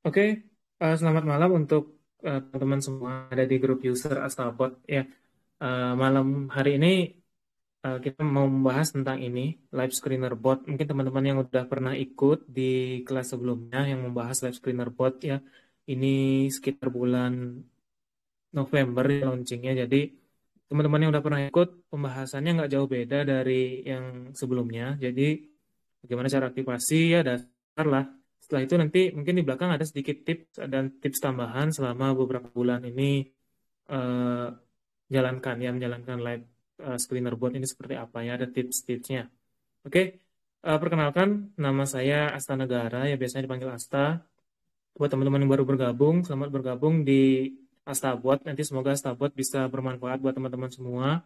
Oke, selamat malam untuk teman-teman semua ada di grup user Astabot ya. Malam hari ini kita mau membahas tentang ini, Live Screener Bot. Mungkin teman-teman yang udah pernah ikut di kelas sebelumnya yang membahas Live Screener Bot ya. Ini sekitar bulan November ya launchingnya. Jadi teman-teman yang udah pernah ikut pembahasannya nggak jauh beda dari yang sebelumnya. Jadi bagaimana cara aktivasi ya dasar lah. Setelah itu nanti mungkin di belakang ada sedikit tips dan tips tambahan selama beberapa bulan ini eh, menjalankan live screener bot ini seperti apa ya, ada tips-tipsnya. Oke, perkenalkan nama saya Asta Negara ya biasanya dipanggil Asta. Buat teman-teman yang baru bergabung, selamat bergabung di Astabot. Nanti semoga Astabot bisa bermanfaat buat teman-teman semua.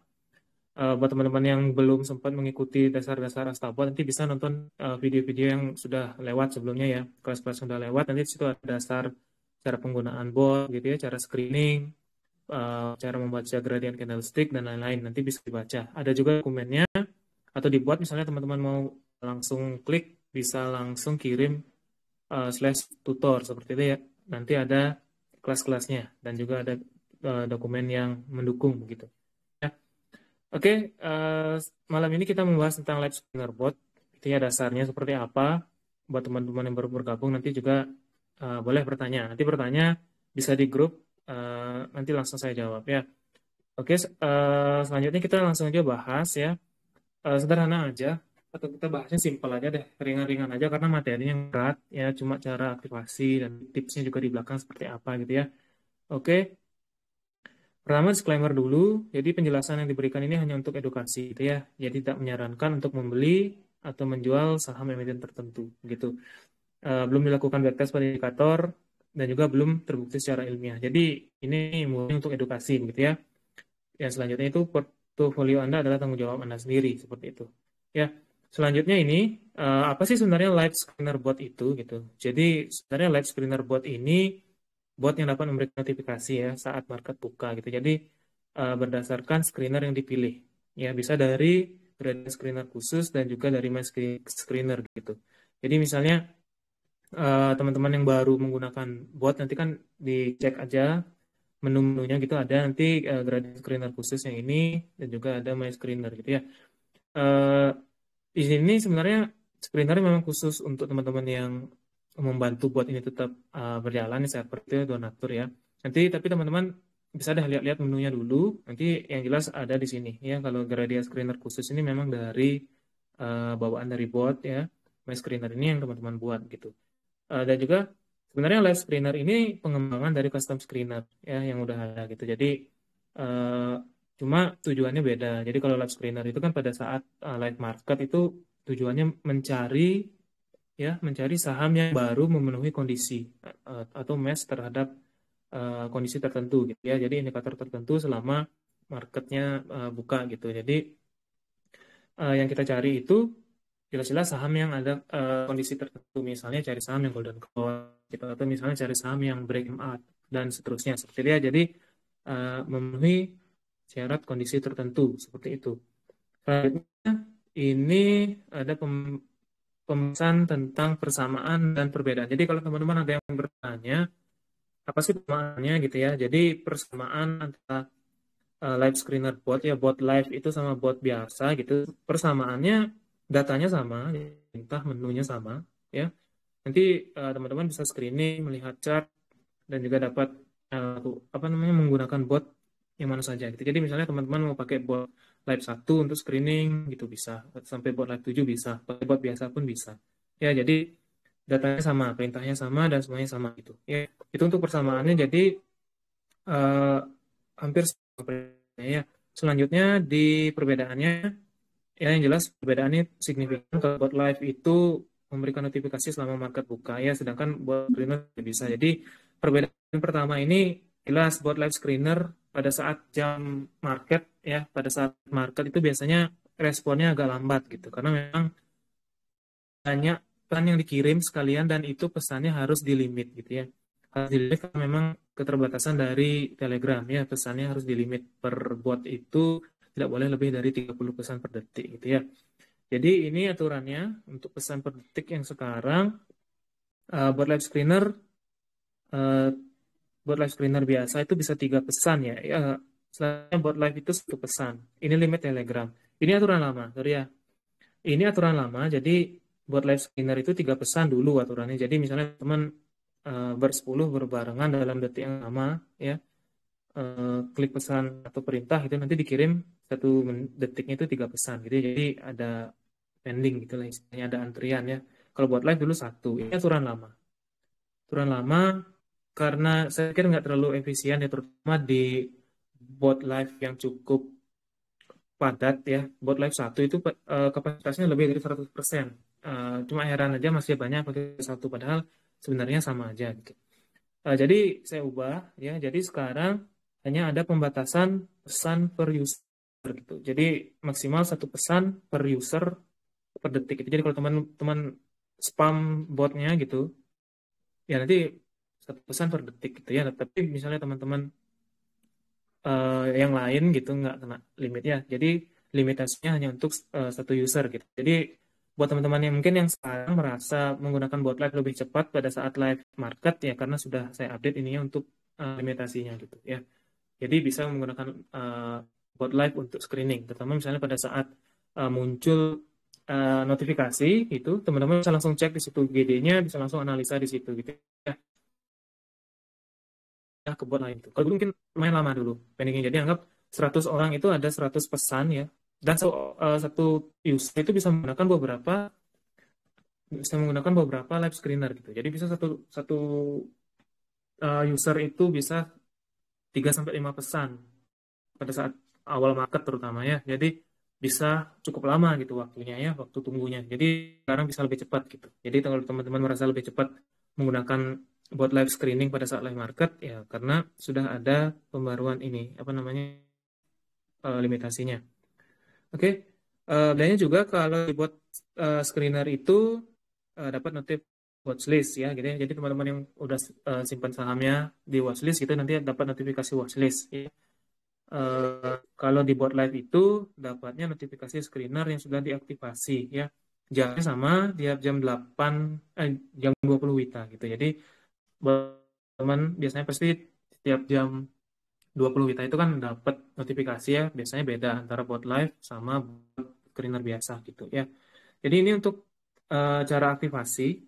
Buat teman-teman yang belum sempat mengikuti dasar-dasar Astabot, nanti bisa nonton video-video yang sudah lewat sebelumnya ya. Kelas-kelas sudah lewat, nanti di situ ada dasar cara penggunaan bot gitu ya, cara screening, cara membaca gradient candlestick dan lain-lain. Nanti bisa dibaca. Ada juga dokumennya atau dibuat misalnya teman-teman mau langsung klik, bisa langsung kirim slash tutor seperti itu ya. Nanti ada kelas-kelasnya dan juga ada dokumen yang mendukung begitu. Ya. Oke, malam ini kita membahas tentang live scanner bot. Itu ya dasarnya seperti apa. Buat teman-teman yang baru bergabung nanti juga boleh bertanya. Nanti bertanya bisa di grup, nanti langsung saya jawab ya. Oke, selanjutnya kita langsung aja bahas ya. Sederhana aja, atau kita bahasnya simpel aja deh, ringan-ringan aja karena materinya yang berat ya. Cuma cara aktivasi dan tipsnya juga di belakang seperti apa gitu ya. Oke, pertama disclaimer dulu, jadi penjelasan yang diberikan ini hanya untuk edukasi gitu ya. Jadi tidak menyarankan untuk membeli atau menjual saham emiten tertentu gitu. Belum dilakukan backtest pada indikator dan juga belum terbukti secara ilmiah. Jadi ini murni untuk edukasi gitu ya. Yang selanjutnya itu portofolio Anda adalah tanggung jawab Anda sendiri seperti itu. Ya. Selanjutnya ini apa sih sebenarnya live screener bot itu gitu. Jadi sebenarnya live screener bot ini bot yang dapat memberikan notifikasi ya saat market buka gitu. Jadi berdasarkan screener yang dipilih. Ya, bisa dari gradient screener khusus dan juga dari my screener gitu. Jadi misalnya teman-teman yang baru menggunakan bot nanti kan dicek aja menu-menunya gitu ada nanti gradient screener khusus yang ini dan juga ada my screener gitu ya. Eh, di sini sebenarnya screener memang khusus untuk teman-teman yang membantu buat ini tetap berjalan seperti itu donatur ya. Nanti tapi teman-teman bisa dah lihat-lihat menunya dulu. Nanti yang jelas ada di sini ya. Kalau gradient screener khusus ini memang dari bawaan dari bot ya. My screener ini yang teman-teman buat gitu. Dan juga sebenarnya live screener ini pengembangan dari custom screener ya yang udah ada gitu. Jadi eh, cuma tujuannya beda. Jadi kalau live screener itu kan pada saat live market itu tujuannya mencari saham yang baru memenuhi kondisi atau match terhadap kondisi tertentu gitu ya. Jadi indikator tertentu selama marketnya buka gitu. Jadi yang kita cari itu jelas-jelas saham yang ada kondisi tertentu, misalnya cari saham yang golden close gitu, atau misalnya cari saham yang break out dan seterusnya seperti itu ya. Jadi memenuhi syarat kondisi tertentu seperti itu. Selanjutnya ini ada pembahasan tentang persamaan dan perbedaan. Jadi kalau teman-teman ada yang bertanya apa sih persamaannya gitu ya. Jadi persamaan antara live screener bot ya bot live itu sama bot biasa gitu. Persamaannya datanya sama, entah menunya sama ya. Nanti teman-teman bisa screening, melihat chart dan juga dapat apa namanya menggunakan bot yang mana saja gitu. Jadi misalnya teman-teman mau pakai bot live 1 untuk screening gitu bisa, sampai bot live 7 bisa, pakai bot biasa pun bisa. Ya, jadi datanya sama, perintahnya sama dan semuanya sama gitu. Ya, itu untuk persamaannya jadi eh, hampir sama ya. Selanjutnya di perbedaannya ya yang jelas perbedaannya signifikan kalau bot live itu memberikan notifikasi selama market buka ya sedangkan bot screener tidak bisa. Jadi perbedaan pertama ini jelas bot live screener pada saat jam market ya pada saat market itu biasanya responnya agak lambat gitu karena memang banyak pesan yang dikirim sekalian dan itu pesannya harus dilimit gitu ya. Harus dilimit karena memang keterbatasan dari Telegram ya pesannya harus dilimit per bot itu tidak boleh lebih dari 30 pesan per detik gitu ya. Jadi ini aturannya untuk pesan per detik yang sekarang buat live screener Eh, buat live screener biasa itu bisa 3 pesan ya. Ya, selain buat live itu 1 pesan. Ini limit Telegram. Ini aturan lama, sorry ya. Ini aturan lama, jadi buat live screener itu 3 pesan dulu aturannya. Jadi misalnya teman bersepuluh berbarengan dalam detik yang sama, ya, klik pesan atau perintah itu nanti dikirim 1 detiknya itu 3 pesan gitu ya. Jadi ada pending gitu lah istilahnya, ada antrian ya. Kalau buat live dulu 1, ini aturan lama. Aturan lama karena saya pikir nggak terlalu efisien ya, terutama di bot live yang cukup padat ya. Bot live 1 itu kapasitasnya lebih dari 100%. Cuma heran aja masih banyak pakai 1, padahal sebenarnya sama aja gitu. Jadi saya ubah ya. Jadi sekarang hanya ada pembatasan pesan per user gitu. Jadi maksimal 1 pesan per user per detik. Jadi kalau teman-teman spam botnya gitu, ya nanti 1 pesan per detik gitu ya. Tapi misalnya teman-teman yang lain gitu nggak kena limitnya. Jadi limitasinya hanya untuk 1 user gitu. Jadi buat teman-teman yang mungkin yang sekarang merasa menggunakan bot live lebih cepat pada saat live market ya, karena sudah saya update ininya untuk limitasinya gitu ya. Jadi bisa menggunakan bot live untuk screening, terutama misalnya pada saat muncul notifikasi itu, teman-teman bisa langsung cek di situ GD-nya, bisa langsung analisa di situ gitu ya, ke bot lain itu. Kalau dulu mungkin lumayan lama dulu pendingnya. Jadi anggap 100 orang itu ada 100 pesan ya. Dan satu user itu bisa menggunakan beberapa live screener gitu. Jadi bisa satu satu user itu bisa 3 sampai 5 pesan pada saat awal market terutama ya. Jadi bisa cukup lama gitu waktunya ya, waktu tunggunya. Jadi sekarang bisa lebih cepat gitu. Jadi kalau teman-teman merasa lebih cepat menggunakan buat live screening pada saat live market ya, karena sudah ada pembaruan ini apa namanya limitasinya. Oke. Bedanya juga kalau dibuat screener itu dapat notif watchlist ya gitu ya. Jadi teman-teman yang udah simpan sahamnya di watchlist itu nanti dapat notifikasi watchlist ya. Kalau di bot live itu dapatnya notifikasi screener yang sudah diaktifasi ya. Jamnya sama tiap jam 20 WITA gitu. Jadi buat teman biasanya pasti setiap jam 20 WITA itu kan dapat notifikasi ya. Biasanya beda antara bot live sama bot screener biasa gitu ya. Jadi ini untuk cara aktivasi.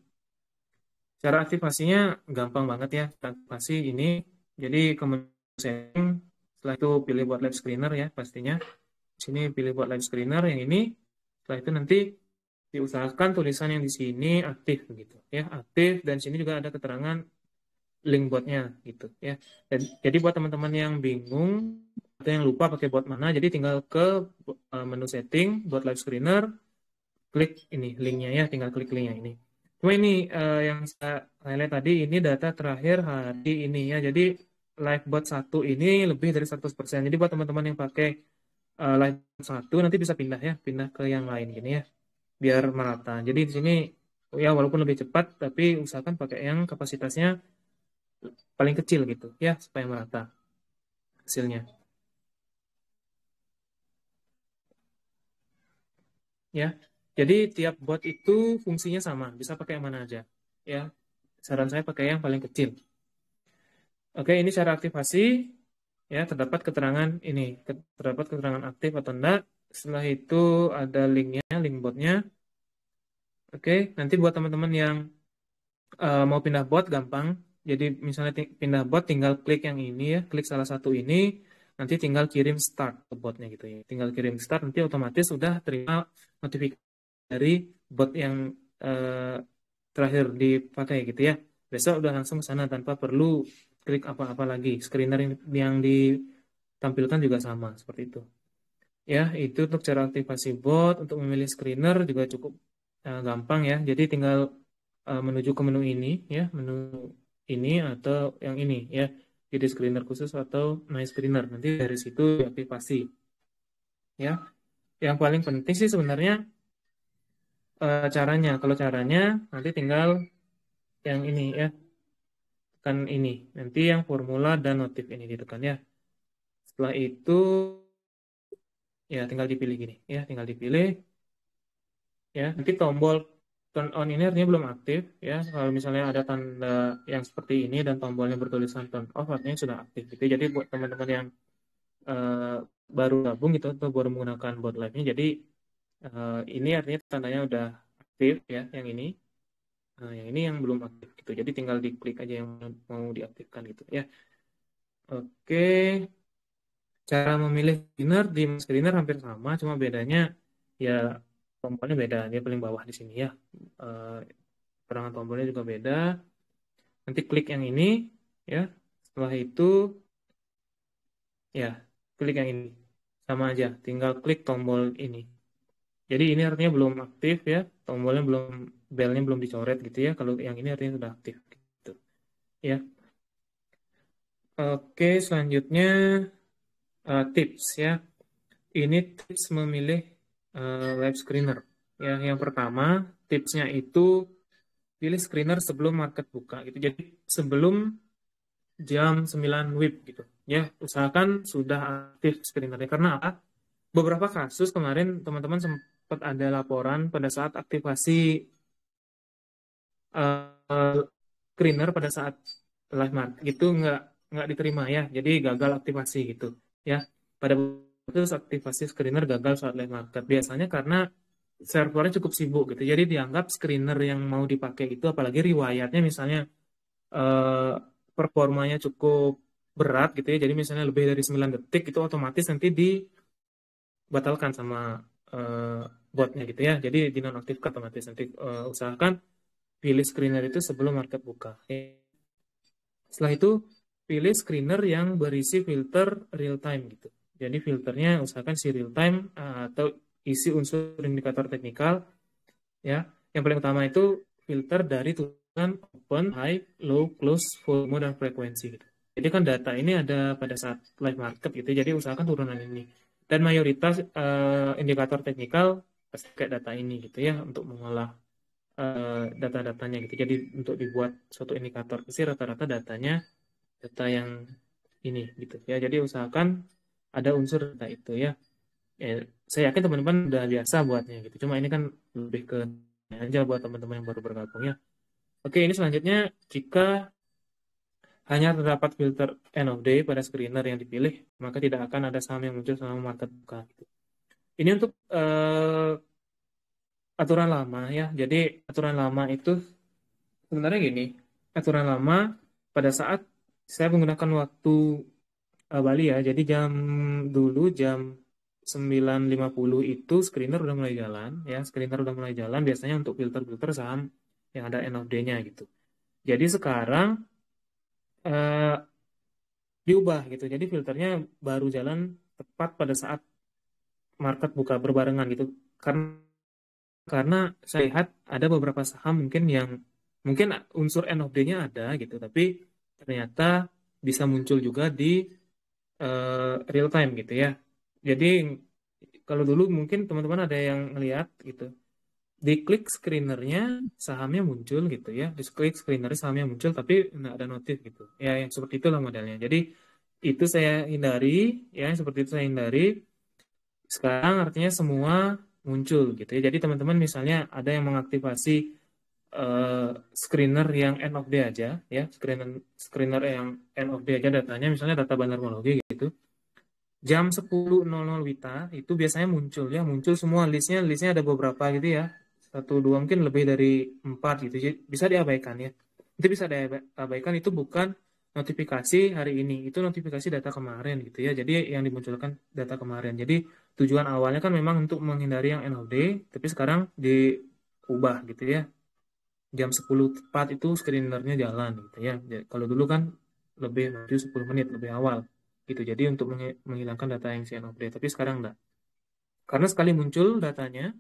Cara aktivasinya gampang banget ya. Aktivasi ini jadi kemudian setting, setelah itu pilih buat live screener ya pastinya. Sini pilih buat live screener yang ini. Setelah itu nanti diusahakan tulisan yang di sini aktif begitu ya, aktif, dan sini juga ada keterangan link botnya gitu ya. Dan jadi buat teman-teman yang bingung atau yang lupa pakai bot mana, jadi tinggal ke menu setting buat live screener, klik ini linknya ya, tinggal klik linknya ini. Cuma ini yang saya highlight tadi ini data terakhir hari ini ya. Jadi live bot 1 ini lebih dari 100%. Jadi buat teman-teman yang pakai live bot 1 nanti bisa pindah ya, pindah ke yang lain gini ya, biar merata. Jadi di sini ya walaupun lebih cepat tapi usahakan pakai yang kapasitasnya paling kecil gitu ya supaya merata hasilnya ya. Jadi tiap bot itu fungsinya sama, bisa pakai yang mana aja ya. Saran saya pakai yang paling kecil. Oke, ini cara aktivasi ya, terdapat keterangan aktif atau enggak. Setelah itu ada linknya, link botnya. Oke, nanti buat teman-teman yang mau pindah bot gampang. Jadi misalnya pindah bot tinggal klik yang ini ya, klik salah satu ini, nanti tinggal kirim start ke botnya gitu ya. Tinggal kirim start, nanti otomatis udah terima notifikasi dari bot yang eh, terakhir dipakai gitu ya. Besok udah langsung ke sana tanpa perlu klik apa-apa lagi. Screener yang ditampilkan juga sama seperti itu. Ya, itu untuk cara aktivasi bot. Untuk memilih screener juga cukup gampang ya. Jadi tinggal menuju ke menu ini ya, menu ini atau yang ini ya. Jadi screener khusus atau my screener. Nanti dari situ diaktifasi ya. Yang paling penting sih sebenarnya caranya. Kalau caranya nanti tinggal yang ini ya, tekan ini. Nanti yang formula dan notif ini ditekan ya. Setelah itu ya tinggal dipilih gini ya, tinggal dipilih ya. Nanti tombol turn on ini artinya belum aktif ya. Kalau misalnya ada tanda yang seperti ini dan tombolnya bertulisan turn off artinya sudah aktif gitu. Jadi buat teman-teman yang eh, baru gabung gitu atau baru menggunakan bot live-nya, jadi ini artinya tandanya udah aktif ya, yang ini. Nah, yang ini yang belum aktif gitu. Jadi tinggal diklik aja yang mau diaktifkan gitu ya. Oke, cara memilih screener di screener hampir sama, cuma bedanya ya tombolnya beda. Dia paling bawah di sini ya. Eh, Perangan tombolnya juga beda. Nanti klik yang ini ya. Setelah itu ya klik yang ini. Sama aja, tinggal klik tombol ini. Jadi ini artinya belum aktif ya, tombolnya belum, belnya belum dicoret gitu ya. Kalau yang ini artinya sudah aktif gitu ya. Oke, selanjutnya tips ya. Ini tips memilih live screener. Ya, yang pertama tipsnya itu pilih screener sebelum market buka gitu. Jadi sebelum jam 9 WIB gitu. Ya, usahakan sudah aktif screenernya karena apa? Beberapa kasus kemarin teman-teman sempat ada laporan pada saat aktivasi uh, screener pada saat live market itu nggak diterima ya, jadi gagal aktivasi gitu ya. Pada itu aktivasi screener gagal saat live market biasanya karena servernya cukup sibuk gitu, jadi dianggap screener yang mau dipakai itu apalagi riwayatnya misalnya eh, performanya cukup berat gitu ya, jadi misalnya lebih dari 9 detik itu otomatis nanti dibatalkan sama eh, botnya gitu ya, jadi dinonaktifkan otomatis nanti. Usahakan pilih screener itu sebelum market buka. Setelah itu pilih screener yang berisi filter real time gitu. Jadi filternya usahakan si real time atau isi unsur indikator teknikal ya. Yang paling utama itu filter dari tulisan open, high, low, close, volume dan frekuensi gitu. Jadi kan data ini ada pada saat live market gitu. Jadi usahakan turunan ini. Dan mayoritas indikator teknikal pakai data ini gitu ya untuk mengolah data-datanya gitu. Jadi untuk dibuat suatu indikator pasti rata-rata datanya data yang ini gitu ya. Jadi usahakan ada unsur data itu ya. Saya yakin teman-teman udah biasa buatnya gitu. Cuma ini kan lebih ke aja buat teman-teman yang baru bergabung ya. Oke, ini selanjutnya jika hanya terdapat filter end of day pada screener yang dipilih, maka tidak akan ada saham yang muncul selama market buka. Gitu. Ini untuk aturan lama ya. Jadi aturan lama itu sebenarnya gini, aturan lama pada saat saya menggunakan waktu Bali ya, jadi dulu jam 9.50 itu screener udah mulai jalan ya, screener udah mulai jalan biasanya untuk filter-filter saham yang ada end of day-nya gitu. Jadi sekarang eh, diubah gitu, jadi filternya baru jalan tepat pada saat market buka berbarengan gitu. Karena saya lihat ada beberapa saham mungkin yang mungkin unsur end of day-nya ada gitu, tapi ternyata bisa muncul juga di real time gitu ya. Jadi kalau dulu mungkin teman-teman ada yang ngelihat gitu, diklik screenernya sahamnya muncul gitu ya, diklik screenernya sahamnya muncul tapi nggak ada notif gitu. Ya yang seperti itulah modelnya. Jadi itu saya hindari ya, seperti itu saya hindari. Sekarang artinya semua muncul gitu ya. Jadi teman-teman misalnya ada yang mengaktifasi screener yang end of day aja ya, screener screener yang end of day aja datanya misalnya data bandarmologi gitu. Jam 10.00 Wita itu biasanya muncul ya, muncul semua listnya ada beberapa gitu ya, satu dua mungkin lebih dari empat gitu. Jadi bisa diabaikan ya, itu bisa diabaikan, itu bukan notifikasi hari ini, itu notifikasi data kemarin gitu ya, jadi yang dimunculkan data kemarin. Jadi tujuan awalnya kan memang untuk menghindari yang end of day, tapi sekarang diubah gitu ya, jam 10 tepat itu screenernya jalan gitu ya. Kalau dulu kan lebih maju 10 menit lebih awal gitu. Jadi untuk menghilangkan data yang end of day. Tapi sekarang enggak. Karena sekali datanya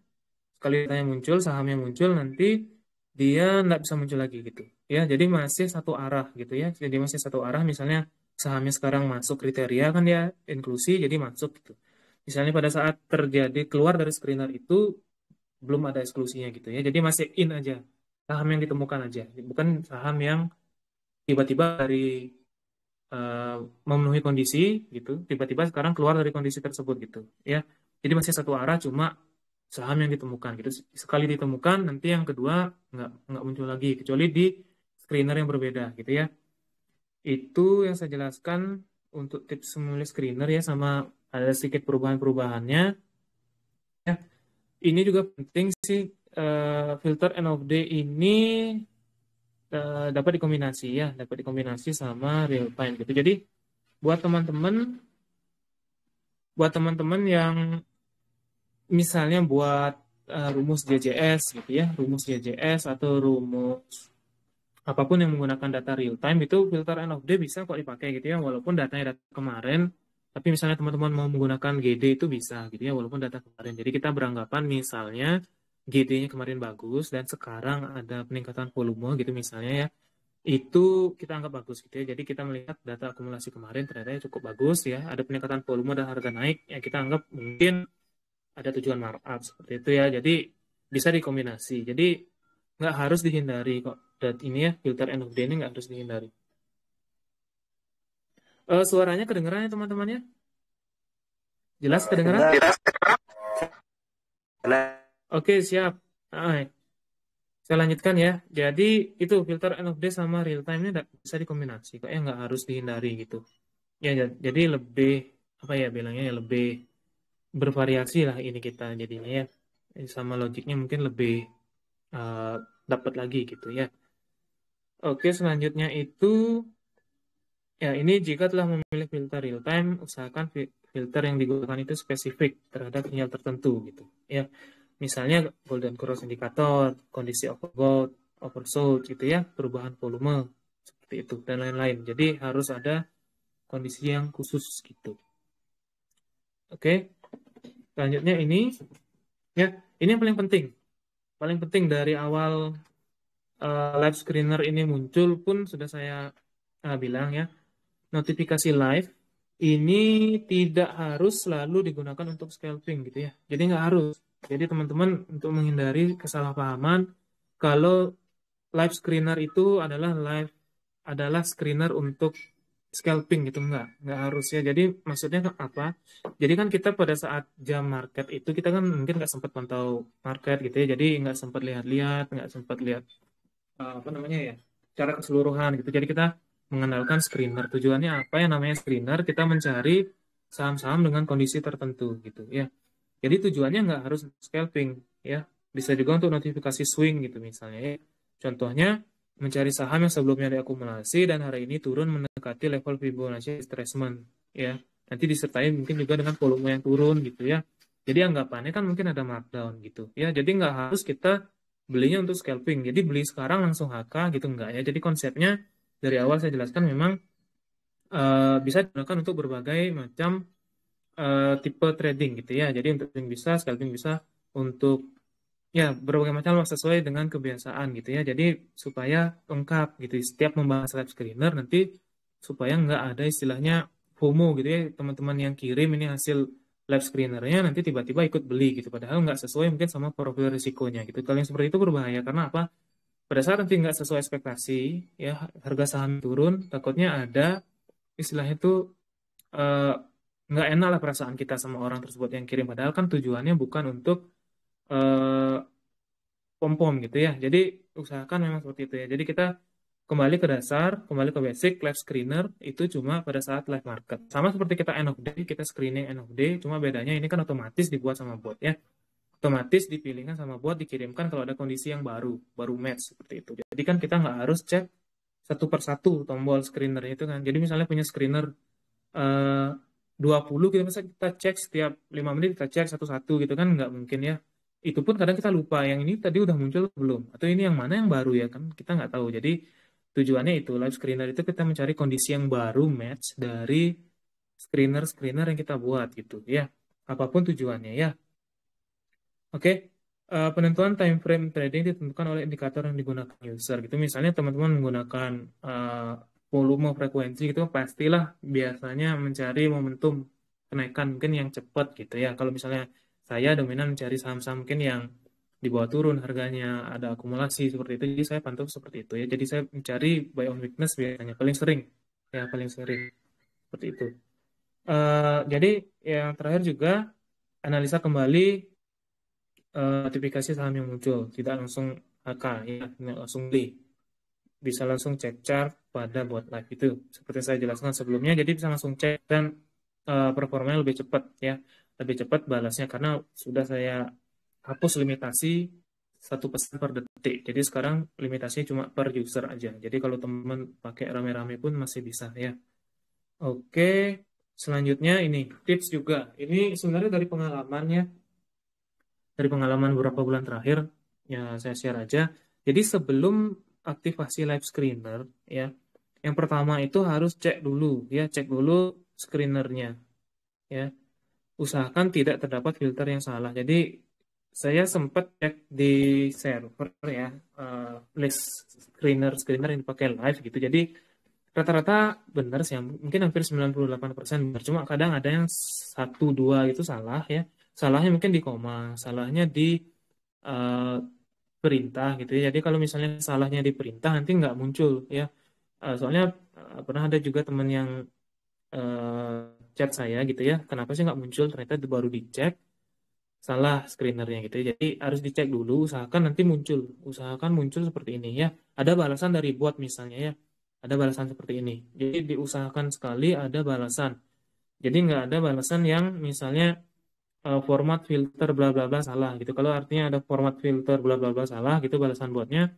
muncul, sahamnya muncul, nanti dia enggak bisa muncul lagi gitu. Ya, jadi masih satu arah gitu ya. Jadi masih satu arah. Misalnya sahamnya sekarang masuk kriteria kan dia inklusi, jadi masuk gitu. Misalnya pada saat terjadi keluar dari screener itu belum ada eksklusinya gitu ya. Jadi masih in aja, saham yang ditemukan aja, bukan saham yang tiba-tiba dari eh, memenuhi kondisi gitu, tiba-tiba sekarang keluar dari kondisi tersebut gitu ya. Jadi masih satu arah, cuma saham yang ditemukan gitu. Sekali ditemukan nanti yang kedua nggak muncul lagi kecuali di screener yang berbeda gitu ya. Itu yang saya jelaskan untuk tips memilih screener ya, sama ada sedikit perubahan-perubahannya. Ya, ini juga penting sih, filter end of day ini dapat dikombinasi ya, dapat dikombinasi sama real time gitu. Jadi buat teman-teman buat teman-teman yang misalnya buat rumus JJS gitu ya, rumus JJS atau rumus apapun yang menggunakan data real time, itu filter end of day bisa kok dipakai gitu ya, walaupun datanya data kemarin, tapi misalnya teman-teman mau menggunakan GD itu bisa gitu ya, walaupun data kemarin. Jadi kita beranggapan misalnya GD-nya kemarin bagus dan sekarang ada peningkatan volume gitu misalnya ya, itu kita anggap bagus gitu ya. Jadi kita melihat data akumulasi kemarin ternyata cukup bagus ya, ada peningkatan volume dan harga naik, ya kita anggap mungkin ada tujuan markup seperti itu ya. Jadi bisa dikombinasi. Jadi nggak harus dihindari kok. Dan ini ya, filter end of day ini nggak harus dihindari. Suaranya kedengeran ya teman-teman ya? Jelas kedengeran? Oke, siap. Saya lanjutkan ya. Jadi itu filter end of day sama real time ini bisa dikombinasi kok ya, nggak harus dihindari gitu. Ya, jadi lebih apa ya bilangnya ya, lebih bervariasi lah ini kita jadinya ya. Sama logiknya mungkin lebih uh, dapat lagi gitu ya. Oke, selanjutnya itu ya, ini jika telah memilih filter real time, usahakan filter yang digunakan itu spesifik terhadap sinyal tertentu gitu. Ya, misalnya golden cross indicator, kondisi overbought, oversold gitu ya, perubahan volume seperti itu dan lain-lain. Jadi harus ada kondisi yang khusus gitu. Oke, selanjutnya ini ya, ini yang paling penting. Paling penting dari awal live screener ini muncul pun sudah saya bilang ya, notifikasi live ini tidak harus selalu digunakan untuk scalping gitu ya. Jadi nggak harus. Jadi teman-teman untuk menghindari kesalahpahaman, kalau live screener itu adalah screener untuk scalping gitu, nggak harus ya. Jadi maksudnya apa? Jadi kan kita pada saat jam market itu kita kan mungkin nggak sempat pantau market gitu ya. Jadi nggak sempat lihat-lihat, nggak sempat lihat apa namanya ya, secara keseluruhan gitu. Jadi kita mengandalkan screener. Tujuannya apa yang namanya screener? Kita mencari saham-saham dengan kondisi tertentu gitu ya. Jadi tujuannya nggak harus scalping ya. Bisa juga untuk notifikasi swing gitu misalnya ya. Contohnya mencari saham yang sebelumnya diakumulasi dan hari ini turun mendekati level Fibonacci retracement ya. Nanti disertai mungkin juga dengan volume yang turun gitu ya. Jadi anggapannya kan mungkin ada markdown gitu ya. Jadi nggak harus kita belinya untuk scalping. Jadi beli sekarang langsung HK gitu enggak ya. Jadi konsepnya dari awal saya jelaskan memang bisa digunakan untuk berbagai macam tipe trading gitu ya. Jadi untuk trading bisa, scalping bisa, untuk ya berbagai macam sesuai dengan kebiasaan gitu ya. Jadi supaya lengkap gitu. Setiap membahas live screener nanti supaya nggak ada istilahnya FOMO gitu ya. Teman-teman yang kirim ini hasil live screenernya nanti tiba-tiba ikut beli gitu. Padahal nggak sesuai mungkin sama profil risikonya gitu. Kalau yang seperti itu berbahaya karena apa? Pada saat nanti nggak sesuai ekspektasi, ya harga saham turun, takutnya ada istilahnya itu eh, nggak enak lah perasaan kita sama orang tersebut yang kirim. Padahal kan tujuannya bukan untuk eh, pom-pom gitu ya. Jadi usahakan memang seperti itu ya. Jadi kita kembali ke dasar, kembali ke basic, live screener itu cuma pada saat live market. Sama seperti kita end of day, kita screening end of day, cuma bedanya ini kan otomatis dibuat sama bot ya. Otomatis dipilihkan sama bot, dikirimkan kalau ada kondisi yang baru match seperti itu. Jadi kan kita nggak harus cek satu per satu tombol screener itu kan. Jadi misalnya punya screener eh, 20 gitu, masa kita cek setiap 5 menit kita cek satu-satu gitu kan nggak mungkin ya. Itu pun kadang kita lupa yang ini tadi udah muncul belum, atau ini yang mana yang baru ya kan kita nggak tahu. Jadi tujuannya itu live screener itu kita mencari kondisi yang baru match dari screener yang kita buat gitu ya. Apapun tujuannya ya. Oke, penentuan time frame trading ditentukan oleh indikator yang digunakan user gitu. Misalnya teman-teman menggunakan volume frekuensi gitu, pastilah biasanya mencari momentum kenaikan mungkin yang cepat gitu ya. Kalau misalnya saya dominan mencari saham-saham mungkin yang di bawah turun harganya, ada akumulasi seperti itu. Jadi saya pantau seperti itu ya. Jadi saya mencari buy on weakness biasanya paling sering ya, paling sering seperti itu. Jadi yang terakhir juga analisa kembali notifikasi saham yang muncul, tidak langsung HK ya, tidak langsung beli. Bisa langsung cek chart pada bot live itu. Seperti saya jelaskan sebelumnya, jadi bisa langsung cek dan performanya lebih cepat ya. Lebih cepat balasnya karena sudah saya hapus limitasi satu pesan per detik. Jadi sekarang limitasinya cuma per user aja. Jadi kalau teman-teman pakai rame-rame pun masih bisa ya. Oke, selanjutnya ini tips juga. Ini sebenarnya dari pengalaman ya, dari pengalaman beberapa bulan terakhir ya saya share aja. Jadi sebelum aktivasi live screener ya, yang pertama itu harus cek dulu ya, cek dulu screenernya ya. Usahakan tidak terdapat filter yang salah. Jadi saya sempat cek di server ya, list screener yang dipakai live gitu. Jadi rata-rata benar sih, mungkin hampir 98% benar. Cuma kadang ada yang satu dua itu salah ya. Salahnya mungkin di koma, salahnya di eh, perintah gitu ya. Jadi kalau misalnya salahnya di perintah nanti nggak muncul ya. Soalnya pernah ada juga teman yang chat saya gitu ya. Kenapa sih nggak muncul? Ternyata baru dicek salah screenernya gitu ya. Jadi harus dicek dulu, usahakan nanti muncul. Usahakan muncul seperti ini ya. Ada balasan dari bot misalnya ya. Ada balasan seperti ini. Jadi diusahakan sekali ada balasan. Jadi nggak ada balasan yang misalnya format filter bla bla bla salah gitu. Kalau artinya ada format filter bla bla bla salah gitu balasan botnya,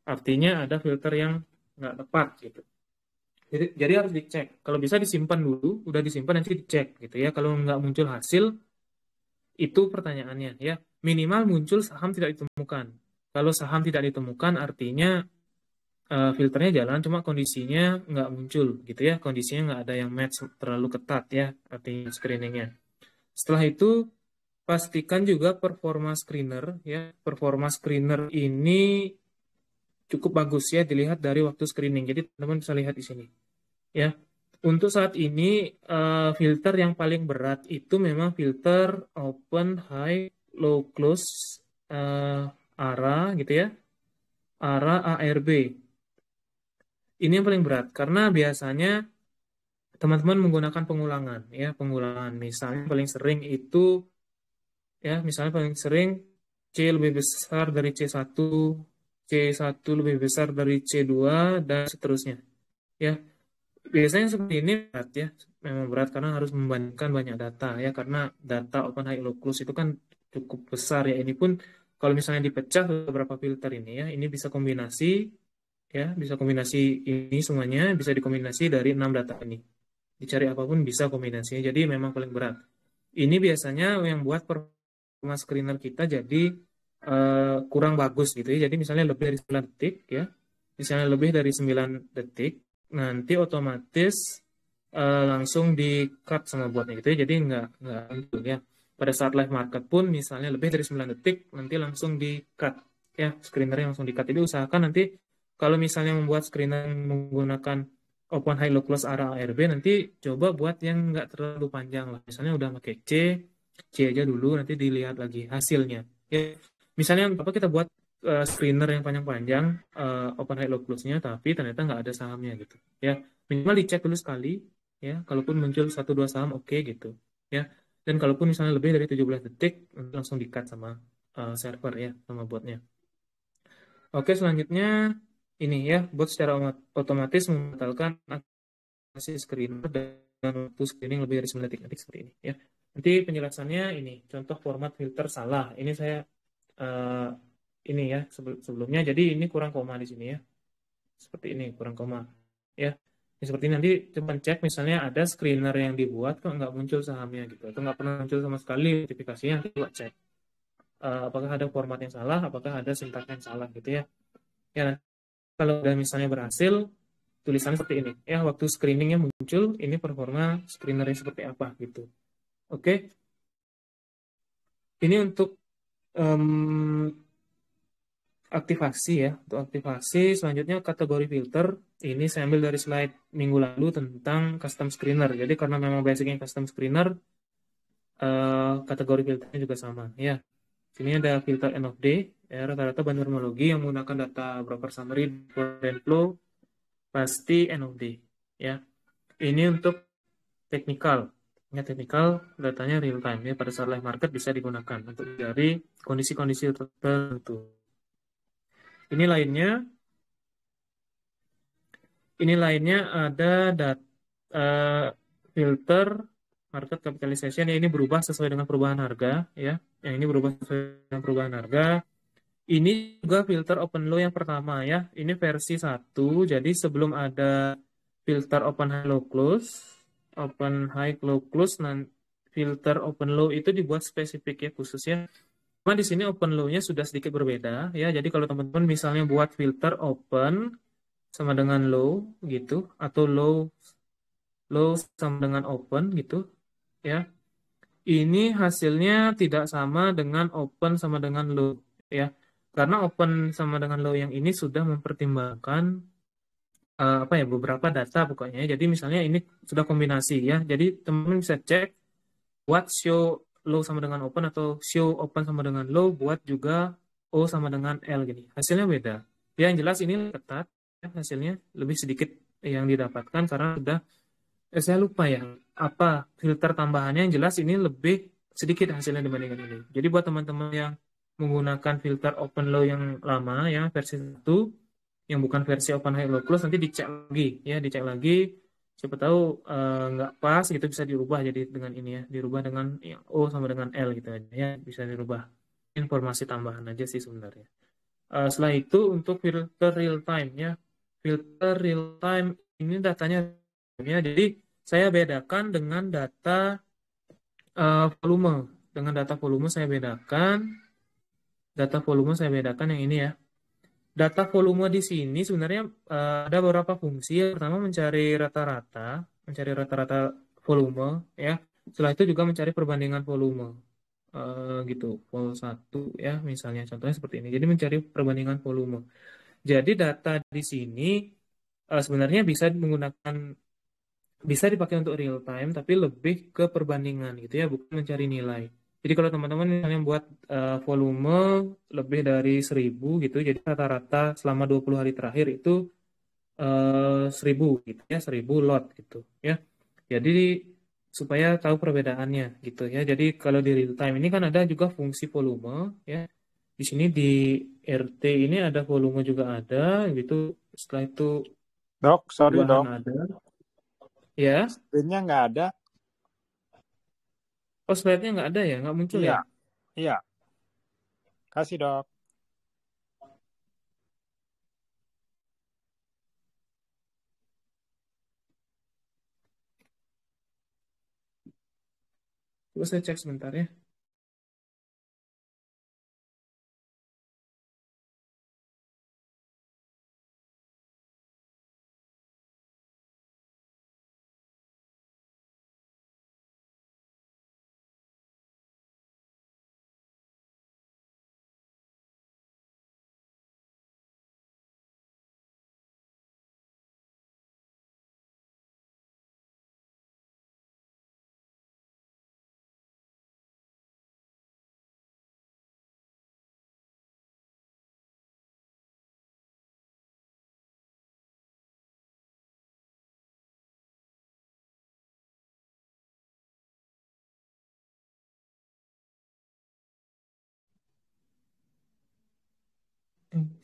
artinya ada filter yang nggak tepat gitu. Jadi harus dicek. Kalau bisa disimpan dulu, udah disimpan nanti dicek gitu ya. Kalau nggak muncul hasil, itu pertanyaannya ya. Minimal muncul saham tidak ditemukan. Kalau saham tidak ditemukan artinya filternya jalan, cuma kondisinya nggak muncul gitu ya. Kondisinya nggak ada yang match terlalu ketat ya, artinya screeningnya. Setelah itu pastikan juga performa screener ya. Performa screener ini cukup bagus ya dilihat dari waktu screening. Jadi teman-teman bisa lihat di sini ya. Untuk saat ini filter yang paling berat itu memang filter open, high, low, close, ARA gitu ya. ARA, ARB. Ini yang paling berat karena biasanya teman-teman menggunakan pengulangan ya, pengulangan. Misalnya paling sering itu ya, misalnya paling sering C lebih besar dari C1, C1 lebih besar dari C2 dan seterusnya. Ya, biasanya seperti ini berat ya, memang berat karena harus membandingkan banyak data ya, karena data open high low close itu kan cukup besar ya. Ini pun kalau misalnya dipecah beberapa filter ini ya, ini bisa kombinasi ya, bisa kombinasi ini semuanya bisa dikombinasi dari 6 data ini. Dicari apapun bisa kombinasinya. Jadi memang paling berat. Ini biasanya yang buat performa screener kita jadi kurang bagus gitu ya. Jadi misalnya lebih dari 9 detik ya. Misalnya lebih dari 9 detik nanti otomatis langsung di-cut sama botnya gitu ya. Jadi nggak muncul ya. Pada saat live market pun misalnya lebih dari 9 detik nanti langsung di-cut ya, screenernya langsung di-cut. Jadi usahakan nanti kalau misalnya membuat screener menggunakan open high low close ARA ARB, nanti coba buat yang nggak terlalu panjang lah. Misalnya udah pakai C aja dulu, nanti dilihat lagi hasilnya. Ya, misalnya apa kita buat screener yang panjang-panjang open high low close-nya tapi ternyata nggak ada sahamnya gitu ya, minimal dicek dulu sekali ya, kalaupun muncul satu dua saham oke gitu ya, dan kalaupun misalnya lebih dari 17 detik langsung di-cut sama server ya, sama botnya. Oke, selanjutnya ini ya, bot secara otomatis membatalkan aktivasi screener dan waktu screening lebih dari 9 detik seperti ini ya. Nanti penjelasannya ini contoh format filter salah, ini saya eh, ini ya sebelumnya, jadi ini kurang koma di sini ya, seperti ini kurang koma ya. Ini seperti ini, nanti coba cek misalnya ada screener yang dibuat kok nggak muncul sahamnya gitu, atau nggak pernah muncul sama sekali notifikasinya, nanti coba cek apakah ada format yang salah, apakah ada sintaks yang salah gitu ya. Ya, kalau udah misalnya berhasil, tulisannya seperti ini ya, waktu screeningnya muncul ini performa screenernya seperti apa gitu. Oke, ini untuk aktivasi ya. Untuk aktivasi selanjutnya kategori filter. Ini saya ambil dari slide minggu lalu tentang custom screener. Jadi karena memang basicnya custom screener, kategori filternya juga sama ya. Sini ada filter end of day, ya, rata-rata bahan terminologi yang menggunakan data broker summary dan flow pasti end of day ya. Ini untuk teknikal teknikal, datanya real time ya, pada saat live market bisa digunakan untuk mencari kondisi-kondisi tertentu. Ini lainnya, ada filter market capitalization ya, ini berubah sesuai dengan perubahan harga ya. Yang ini berubah sesuai dengan perubahan harga. Ini juga filter open low yang pertama ya. Ini versi 1. Jadi sebelum ada filter open high low close, filter open low itu dibuat spesifik ya, khususnya. Cuma di sini open low-nya sudah sedikit berbeda ya. Jadi kalau teman-teman misalnya buat filter open sama dengan low gitu, atau low sama dengan open gitu ya. Ini hasilnya tidak sama dengan open sama dengan low ya. Karena open sama dengan low yang ini sudah mempertimbangkan apa ya, beberapa data pokoknya. Jadi misalnya ini sudah kombinasi ya. Jadi teman-teman bisa cek buat show low sama dengan open atau show open sama dengan low, buat juga O sama dengan L gini. Hasilnya beda. Ya, yang jelas ini ketat ya, hasilnya lebih sedikit yang didapatkan karena sudah saya lupa ya apa filter tambahannya, yang jelas ini lebih sedikit hasilnya dibandingkan ini. Jadi buat teman-teman yang menggunakan filter open low yang lama ya, versi 1 yang bukan versi open high low close, nanti dicek lagi ya, dicek lagi, siapa tahu nggak pas gitu, bisa dirubah jadi dengan ini ya, dirubah dengan yang O sama dengan L gitu aja ya, bisa dirubah. Informasi tambahan aja sih sebenarnya. Setelah itu untuk filter real time ya, filter real time ini datanya ya, jadi saya bedakan dengan data volume. Dengan data volume saya bedakan, yang ini ya. Data volume di sini sebenarnya ada beberapa fungsi. Yang pertama mencari rata-rata volume ya. Setelah itu juga mencari perbandingan volume. Gitu, vol 1 ya misalnya, contohnya seperti ini. Jadi mencari perbandingan volume. Jadi data di sini sebenarnya bisa dipakai untuk real time, tapi lebih ke perbandingan gitu ya, bukan mencari nilai. Jadi kalau teman-teman misalnya buat volume lebih dari 1.000 gitu, jadi rata-rata selama 20 hari terakhir itu 1.000 gitu ya, 1.000 lot gitu ya. Jadi supaya tahu perbedaannya gitu ya. Jadi kalau di real time ini kan ada juga fungsi volume ya. Di sini di RT ini ada volume juga ada gitu. Setelah itu Dok, sorry perubahan dok. ada. Ya. Screen-nya nggak ada. Oh, slide-nya nggak ada ya? Nggak muncul Iya, ya? iya. Kasih dok. Coba saya cek sebentar ya.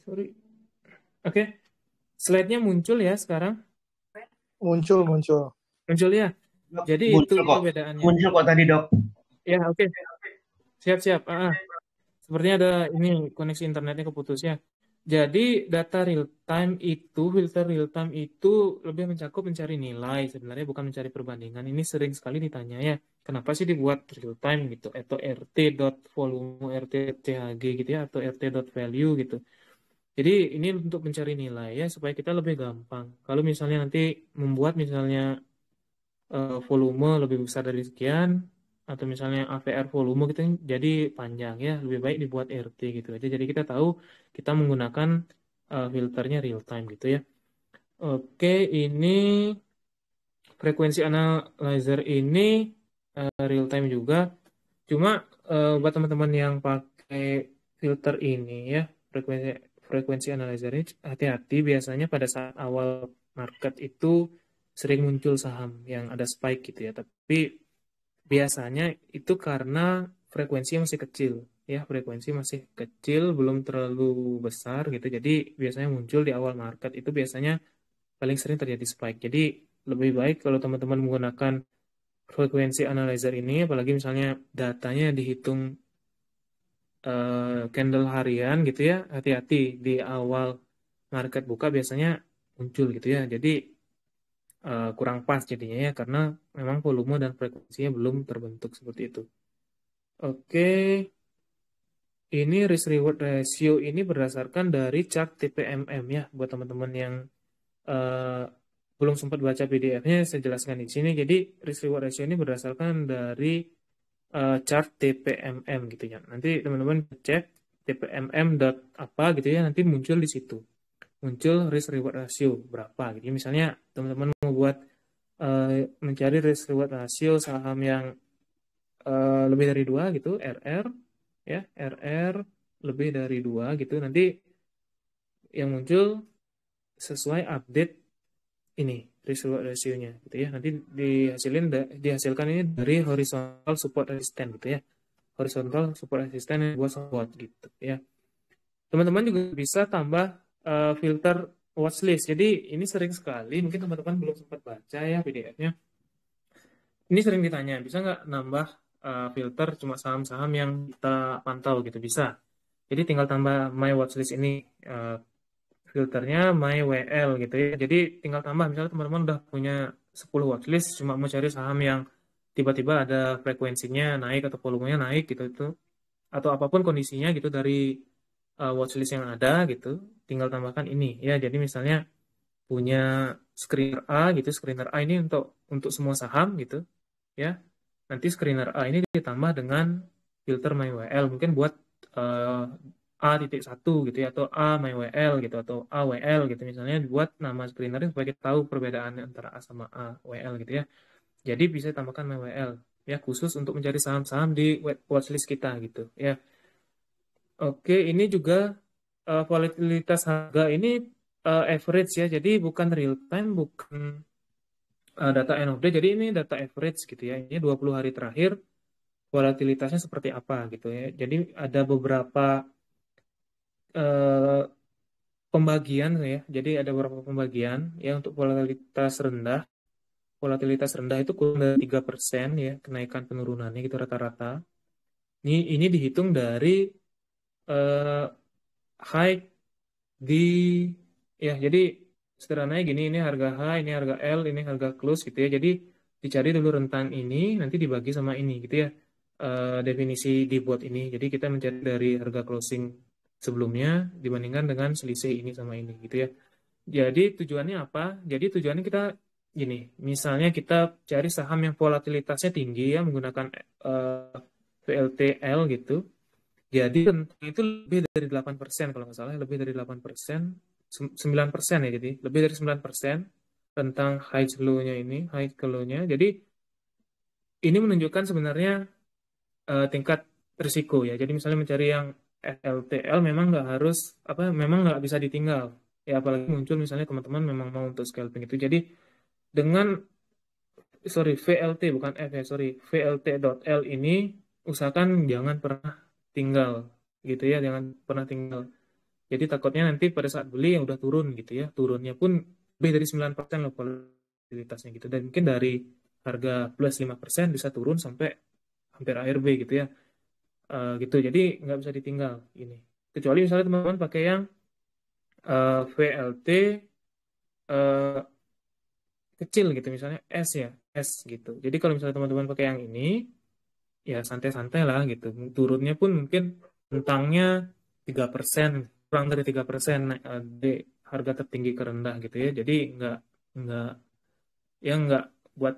Sorry. Oke, slide-nya muncul ya sekarang? Muncul. Muncul ya? Jadi itu Muncul kok. perbedaannya. Muncul kok tadi, Dok. Ya, oke. Siap-siap. Sepertinya ada ini koneksi internetnya keputus ya. Jadi data real time itu, filter real time itu lebih mencakup mencari nilai sebenarnya, bukan mencari perbandingan. Ini sering sekali ditanya ya. Kenapa sih dibuat real time gitu, atau rt.volume, rt.thg gitu ya, atau rt.value gitu. Jadi ini untuk mencari nilai ya, supaya kita lebih gampang. Kalau misalnya nanti membuat misalnya volume lebih besar dari sekian, atau misalnya AVR volume gitu, jadi panjang ya, lebih baik dibuat RT gitu aja. Jadi kita tahu kita menggunakan filternya real time gitu ya. Oke, ini frekuensi analyzer ini real time juga. Cuma buat teman-teman yang pakai filter ini ya, frekuensi frekuensi analyzer ini hati-hati, biasanya pada saat awal market itu sering muncul saham yang ada spike gitu ya. Tapi biasanya itu karena frekuensi masih kecil, ya frekuensi masih kecil, belum terlalu besar gitu. Jadi biasanya muncul di awal market itu biasanya paling sering terjadi spike. Jadi lebih baik kalau teman-teman menggunakan frekuensi analyzer ini, apalagi misalnya datanya dihitung candle harian gitu ya, hati-hati di awal market buka biasanya muncul gitu ya. Jadi kurang pas jadinya ya karena memang volume dan frekuensinya belum terbentuk seperti itu. Oke, ini risk reward ratio ini berdasarkan dari chart TPMM ya buat teman-teman yang eh, belum sempat baca PDF-nya saya jelaskan di sini. Jadi risk reward ratio ini berdasarkan dari chart TPMM gitu ya. Nanti teman-teman cek TPMM dot apa gitu ya, nanti muncul di situ. Muncul risk reward ratio berapa gitu. Misalnya teman-teman mau buat mencari risk reward ratio saham yang lebih dari dua gitu, RR ya, RR lebih dari dua gitu. Nanti yang muncul sesuai update ini risk reward ratio-nya gitu ya. Nanti dihasilkan ini dari horizontal support resistance gitu ya. Horizontal support resistance yang buat support gitu ya. Teman-teman juga bisa tambah filter watchlist. Jadi ini sering sekali mungkin teman-teman belum sempat baca ya PDF-nya. Ini sering ditanya, bisa nggak nambah filter cuma saham-saham yang kita pantau gitu? Bisa. Jadi tinggal tambah my watchlist ini eh, filternya my WL gitu ya. Jadi tinggal tambah misalnya teman-teman udah punya 10 watchlist cuma mau cari saham yang tiba-tiba ada frekuensinya naik atau volumenya naik gitu itu atau apapun kondisinya gitu dari watchlist yang ada gitu, tinggal tambahkan ini ya. Jadi misalnya punya screener A gitu, screener A ini untuk semua saham gitu ya. Nanti screener A ini ditambah dengan filter MyWL mungkin buat eh, A.1 gitu ya atau A MyWL gitu atau AWL gitu misalnya buat nama screenernya supaya kita tahu perbedaan antara A sama AWL gitu ya. Jadi bisa tambahkan MyWL ya khusus untuk mencari saham-saham di watchlist kita gitu ya. Oke, ini juga volatilitas harga ini average ya. Jadi bukan real time, bukan data end of day. Jadi ini data average gitu ya. Ini 20 hari terakhir volatilitasnya seperti apa gitu ya. Jadi ada beberapa eh, pembagian ya. Jadi ada beberapa pembagian ya untuk volatilitas rendah. Volatilitas rendah itu kurang dari 3% ya kenaikan penurunannya gitu rata-rata. Ini dihitung dari eh, high di ya jadi sederhananya gini, ini harga H, ini harga L, ini harga close gitu ya. Jadi dicari dulu rentang ini, nanti dibagi sama ini gitu ya. Definisi di bot ini. Jadi kita mencari dari harga closing sebelumnya dibandingkan dengan selisih ini sama ini gitu ya. Jadi tujuannya apa? Jadi tujuannya kita gini, misalnya kita cari saham yang volatilitasnya tinggi ya menggunakan VLTL gitu. Jadi rentang itu lebih dari 8% kalau nggak salah, lebih dari 8%, 9% ya, jadi lebih dari 9% tentang high low-nya ini, high low-nya. Jadi ini menunjukkan sebenarnya tingkat risiko ya. Jadi misalnya mencari yang FLTL memang nggak harus, apa, memang nggak bisa ditinggal. Ya apalagi muncul misalnya teman-teman memang mau untuk scalping itu. Jadi dengan, sorry, VLT bukan F ya, sorry, VLT.L ini usahakan jangan pernah tinggal gitu ya, jangan pernah tinggal. Jadi takutnya nanti pada saat beli yang udah turun gitu ya, turunnya pun lebih dari 9% loh volatilitasnya gitu. Dan mungkin dari harga plus 5% bisa turun sampai hampir ARB gitu ya. Gitu. Jadi nggak bisa ditinggal ini. Kecuali misalnya teman-teman pakai yang VLT eh, kecil gitu misalnya S ya, S gitu. Jadi kalau misalnya teman-teman pakai yang ini ya santai-santai lah gitu. Turunnya pun mungkin rentangnya 3%, kurang dari 3% di harga tertinggi ke rendah gitu ya. Jadi nggak nggak buat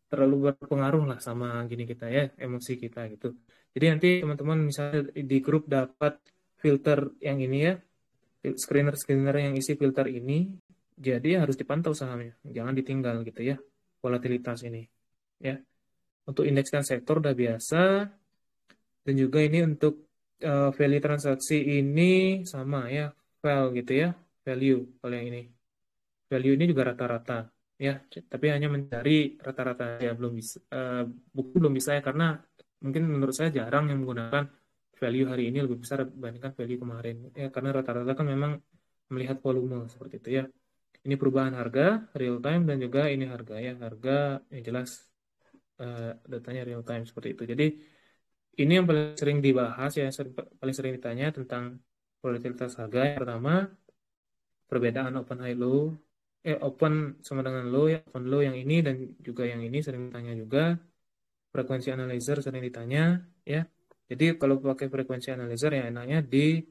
terlalu berpengaruh lah sama gini kita ya, emosi kita gitu. Jadi nanti teman-teman misalnya di grup dapat filter yang ini ya, screener yang isi filter ini, jadi harus dipantau sahamnya, jangan ditinggal gitu ya, volatilitas ini ya. Untuk indeks dan sektor udah biasa. Dan juga ini untuk value transaksi ini sama ya, val gitu ya, value kalau yang ini. Value ini juga rata-rata. ya, tapi hanya mencari rata-rata ya belum bisa, buku belum bisa ya karena mungkin menurut saya jarang yang menggunakan value hari ini lebih besar dibandingkan value kemarin ya karena rata-rata kan memang melihat volume seperti itu ya. Ini perubahan harga real time dan juga ini harga ya harga yang jelas datanya real time seperti itu. Jadi ini yang paling sering dibahas ya paling sering ditanya tentang volatilitas harga. Yang pertama perbedaan open high low open sama dengan low ya open low yang ini dan juga yang ini sering ditanya juga frekuensi analyzer sering ditanya ya jadi kalau pakai frekuensi analyzer ya enaknya di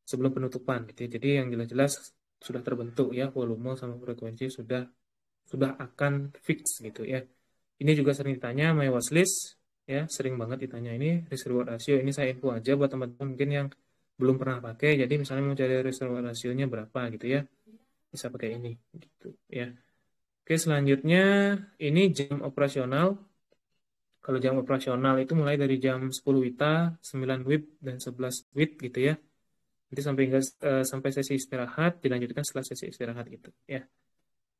sebelum penutupan gitu ya. Jadi yang jelas-jelas sudah terbentuk ya volume sama frekuensi sudah akan fix gitu ya. Ini juga sering ditanya my watchlist ya sering banget ditanya ini risk reward ratio ini saya info aja buat teman-teman mungkin yang belum pernah pakai jadi misalnya mau cari risk reward rasionya berapa gitu ya bisa pakai ini gitu ya. Oke, selanjutnya ini jam operasional. Kalau jam operasional itu mulai dari jam 10 WITA, 9 WIB dan 11 WIT gitu ya. Nanti sampai sesi istirahat dilanjutkan setelah sesi istirahat gitu ya.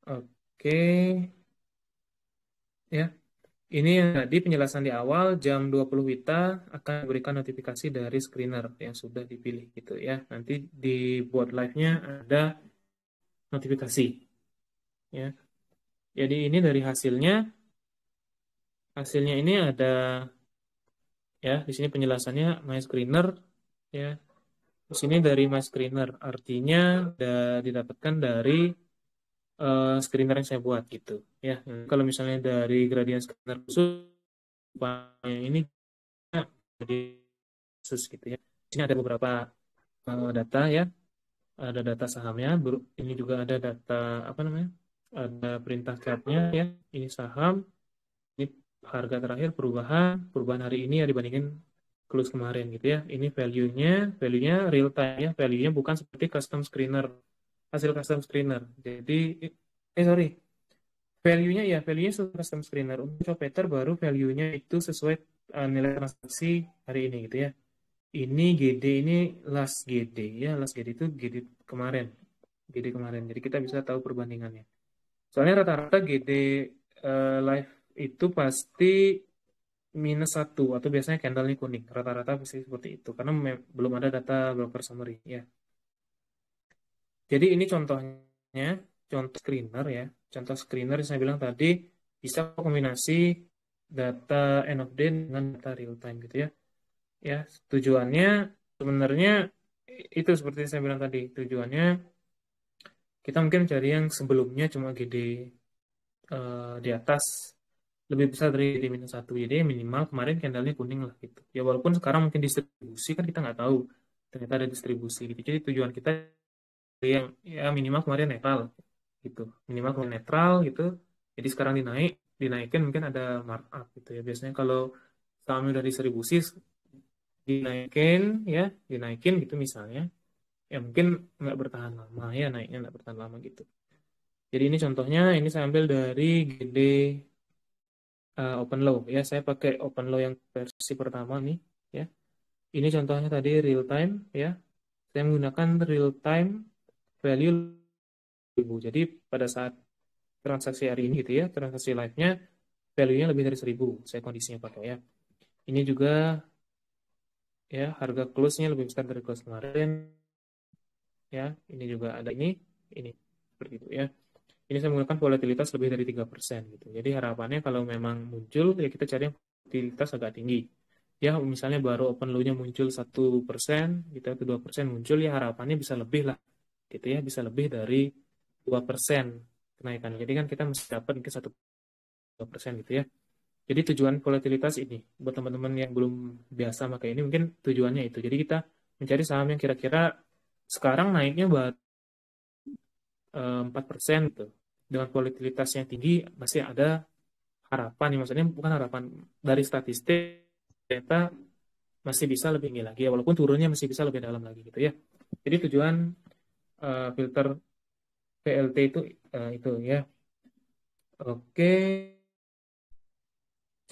Oke, ya. Ini yang tadi penjelasan di awal jam 20 WITA akan diberikan notifikasi dari screener yang sudah dipilih gitu ya. Nanti di board live-nya ada notifikasi ya. Jadi ini dari hasilnya ini ada ya di sini penjelasannya my screener ya. Di sini dari my screener artinya didapatkan dari screener yang saya buat gitu ya. Kalau misalnya dari gradient screener khusus ini jadi khusus gitu ya. Di sini ada beberapa data ya. Ada data sahamnya, ini juga ada data apa namanya? Ada perintah chartnya ya. Ini saham, ini harga terakhir perubahan hari ini ya dibandingin close kemarin gitu ya. Ini value-nya real time ya. Value-nya bukan seperti custom screener, hasil custom screener. Jadi sorry, value-nya sesuai custom screener. Untuk Chopeter baru value-nya itu sesuai nilai transaksi hari ini gitu ya. Ini GD ini last GD ya, last GD itu GD kemarin. Jadi kita bisa tahu perbandingannya. Soalnya rata-rata GD live itu pasti -1 atau biasanya candle-nya kuning. Rata-rata pasti seperti itu karena belum ada data broker summary ya. Jadi ini contohnya, contoh screener ya. Contoh screener yang saya bilang tadi bisa kombinasi data end of day dengan data real time gitu ya. Ya, tujuannya sebenarnya itu seperti saya bilang tadi, tujuannya kita mungkin mencari yang sebelumnya cuma GD di atas lebih besar dari GD -1. Jadi minimal kemarin candlenya kuning lah gitu. Ya walaupun sekarang mungkin distribusi kan kita nggak tahu ternyata ada distribusi gitu. Jadi tujuan kita yang ya minimal kemarin netral gitu. Minimal kemarin netral gitu. Jadi sekarang dinaikin mungkin ada markup gitu ya. Biasanya kalau sahamnya udah distribusi dinaikin gitu misalnya ya mungkin nggak bertahan lama ya naiknya nggak bertahan lama gitu jadi ini contohnya ini saya ambil dari GD open low ya saya pakai open low yang versi pertama nih ya ini contohnya tadi real time ya saya menggunakan real time value 1000 jadi pada saat transaksi hari ini gitu ya transaksi live-nya value-nya lebih dari 1000 saya kondisinya pakai ya ini juga ya harga close-nya lebih besar dari close kemarin ya ini juga ada ini seperti itu ya ini saya menggunakan volatilitas lebih dari 3% gitu jadi harapannya kalau memang muncul ya kita cari yang volatilitas agak tinggi ya misalnya baru open low-nya muncul 1% gitu atau 2% muncul ya harapannya bisa lebih lah gitu ya bisa lebih dari 2% kenaikan jadi kan kita mesti dapat ke 1-2% gitu ya jadi tujuan volatilitas ini buat teman-teman yang belum biasa pakai ini mungkin tujuannya itu jadi kita mencari saham yang kira-kira sekarang naiknya 4% gitu. Dengan volatilitas yang tinggi masih ada harapan, ya maksudnya bukan harapan dari statistik ternyata masih bisa lebih tinggi lagi ya, walaupun turunnya masih bisa lebih dalam lagi gitu ya. Jadi tujuan filter VLT itu ya. Oke,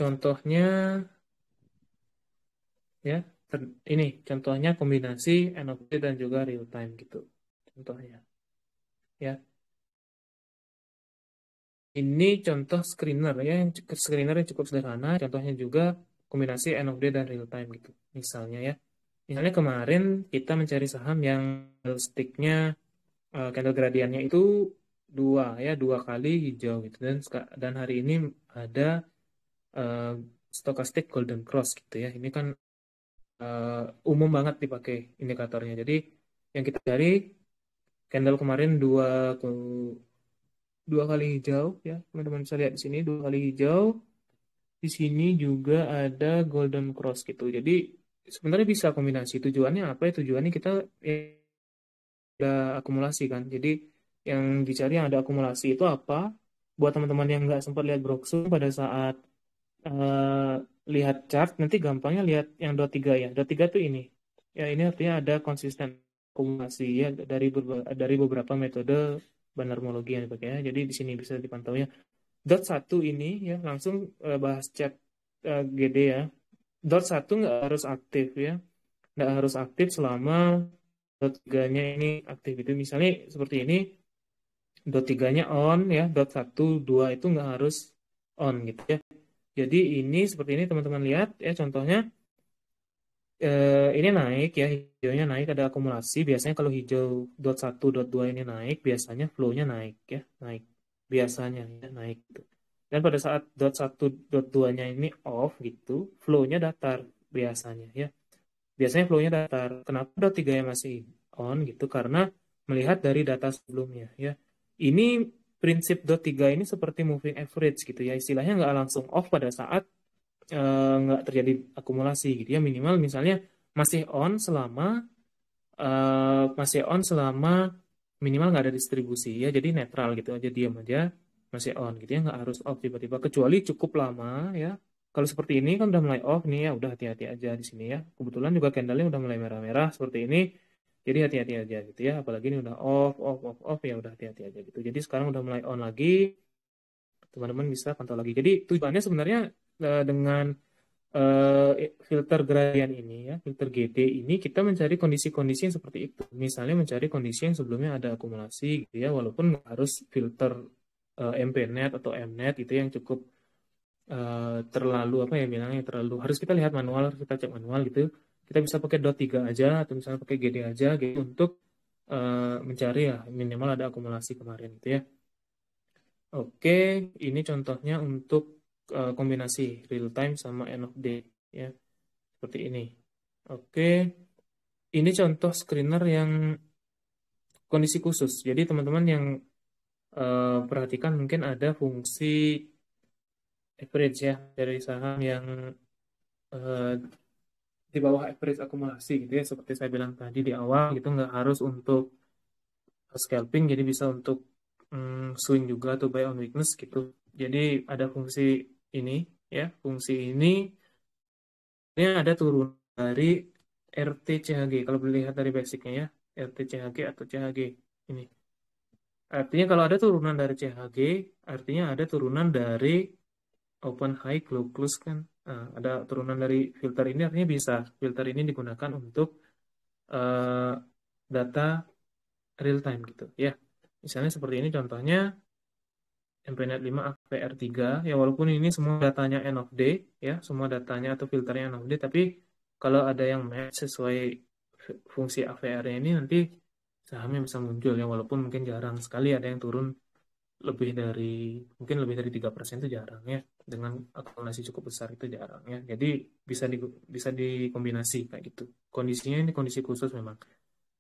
contohnya ya ini contohnya kombinasi NLP dan juga real time gitu. Contohnya ya. Ini contoh screener ya, screener yang cukup sederhana. Contohnya juga kombinasi end of day dan real time gitu. Misalnya ya, misalnya kemarin kita mencari saham yang candlestick-nya, candle gradiennya itu dua kali hijau gitu. Dan hari ini ada uh, stochastic golden cross gitu ya. Ini kan umum banget dipakai indikatornya. Jadi yang kita cari candle kemarin dua kali hijau ya, teman-teman bisa lihat di sini dua kali hijau. Di sini juga ada golden cross gitu. Jadi sebenarnya bisa kombinasi. Tujuannya apa ya? Tujuannya kita ada akumulasi kan. Jadi yang dicari yang ada akumulasi itu apa? Buat teman-teman yang nggak sempat lihat brosur pada saat eh, lihat chart, nanti gampangnya lihat yang dot tiga ya. Dot tiga tuh ini. Ya ini artinya ada konsisten akumulasi ya dari beberapa metode banarmologi yang dipakai ya. Jadi di sini bisa dipantau ya. Dot satu ini ya langsung bahas chat GD ya. Dot satu nggak harus aktif ya, nggak harus aktif selama dot tiganya ini aktif itu. Misalnya seperti ini, dot tiganya on ya, dot satu dua itu nggak harus on gitu ya. Jadi ini seperti ini teman-teman lihat ya contohnya. Ini naik ya, hijaunya naik ada akumulasi. Biasanya kalau hijau dot satu dot dua ini naik, biasanya flow-nya naik ya, naik. Biasanya ya naik gitu. Dan pada saat dot satu dot 2-nya ini off gitu, flow-nya datar biasanya ya. Biasanya flow-nya datar. Kenapa dot 3-nya masih on gitu? Karena melihat dari data sebelumnya ya. Ini prinsip dot 3 ini seperti moving average gitu ya. Istilahnya nggak langsung off pada saat nggak terjadi akumulasi gitu ya, minimal misalnya masih on selama minimal nggak ada distribusi ya, jadi netral gitu aja, diam aja masih on gitu ya, nggak harus off tiba-tiba kecuali cukup lama ya. Kalau seperti ini kan udah mulai off nih ya, udah hati-hati aja di sini ya. Kebetulan juga candlenya udah mulai merah-merah seperti ini, jadi hati-hati aja gitu ya. Apalagi ini udah off ya, udah hati-hati aja gitu. Jadi sekarang udah mulai on lagi, teman-teman bisa pantau lagi. Jadi tujuannya sebenarnya dengan filter gradient ini ya, filter GD ini kita mencari kondisi-kondisi yang seperti itu. Misalnya mencari kondisi yang sebelumnya ada akumulasi gitu ya, walaupun nggak harus filter MPNet atau Mnet itu yang cukup terlalu apa ya bilangnya, terlalu harus kita lihat manual, harus kita cek manual gitu. Kita bisa pakai dot 3 aja atau misalnya pakai GD aja gitu untuk mencari ya minimal ada akumulasi kemarin gitu ya. Oke, ini contohnya untuk kombinasi real time sama end of day ya, seperti ini. Oke, ini contoh screener yang kondisi khusus. Jadi teman-teman yang perhatikan mungkin ada fungsi average ya dari saham yang eh, di bawah average akumulasi gitu ya. Seperti saya bilang tadi di awal gitu, nggak harus untuk scalping, jadi bisa untuk swing juga atau buy on weakness gitu. Jadi ada fungsi ini ya, fungsi ini ada turun dari RTCHG. Kalau dilihat dari basicnya ya, RTCHG atau CHG ini. Artinya kalau ada turunan dari CHG, artinya ada turunan dari open high close kan. Nah, ada turunan dari filter ini, artinya bisa filter ini digunakan untuk eh, data real time gitu ya. Misalnya seperti ini contohnya MPNet 5 AVR 3 ya, walaupun ini semua datanya end of day ya, semua datanya atau filternya end of day, tapi kalau ada yang match sesuai fungsi AVR-nya ini nanti sahamnya bisa muncul ya, walaupun mungkin jarang sekali ada yang turun lebih dari mungkin lebih dari 3% itu jarang ya, dengan akumulasi cukup besar itu jarang ya. Jadi bisa dikombinasi kayak gitu. Kondisinya ini kondisi khusus memang.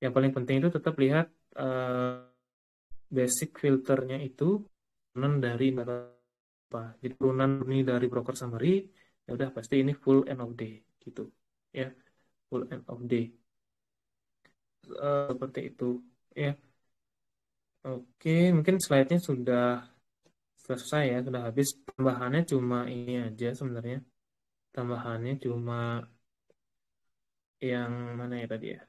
Yang paling penting itu tetap lihat basic filternya itu turunan dari apa. Jadi turunan ini dari broker summary, ya udah pasti ini full end of day gitu ya, full end of day. Seperti itu ya. Oke, mungkin slide-nya sudah selesai ya, sudah habis. Tambahannya cuma ini aja sebenarnya. Tambahannya cuma yang mana ya tadi ya?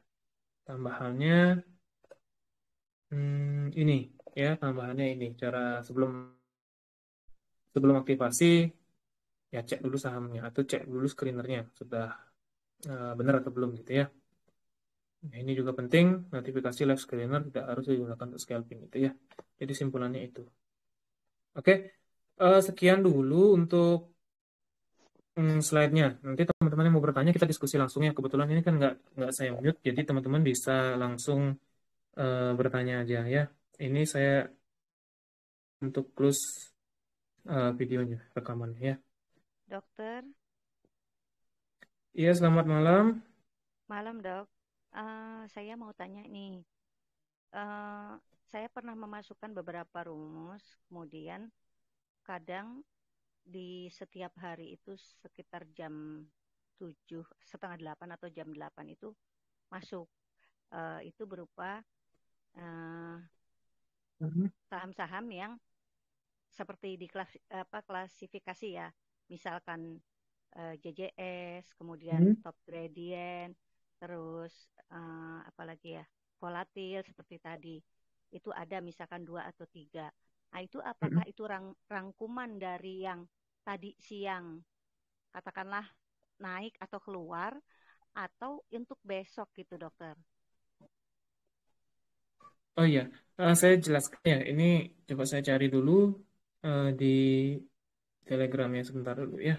Tambahannya ini ya, tambahannya ini cara sebelum sebelum aktivasi ya cek dulu sahamnya atau cek dulu screenernya sudah benar atau belum gitu ya. Nah, ini juga penting, notifikasi live screener tidak harus digunakan untuk scalping gitu ya. Jadi simpulannya itu. Oke, sekian dulu untuk slide-nya. Nanti teman-teman yang mau bertanya kita diskusi langsung ya. Kebetulan ini kan nggak saya mute, jadi teman-teman bisa langsung bertanya aja ya. Ini saya untuk close videonya, rekamannya ya. Dokter, Iya, selamat malam. malam dok. Saya mau tanya nih, Eh, saya pernah memasukkan beberapa rumus, kemudian kadang di setiap hari itu sekitar jam 7, setengah 8 atau jam 8 itu masuk. Itu berupa eh, Mhm. saham-saham yang seperti di klasifikasi ya, misalkan JJS, kemudian Mhm. top gradient, terus apalagi ya, volatil seperti tadi. Itu ada misalkan dua atau tiga. Nah itu apakah Mhm. itu rangkuman dari yang tadi siang katakanlah naik atau keluar atau untuk besok gitu dokter? Oh iya, saya jelaskan ya. Ini coba saya cari dulu di Telegramnya sebentar dulu ya.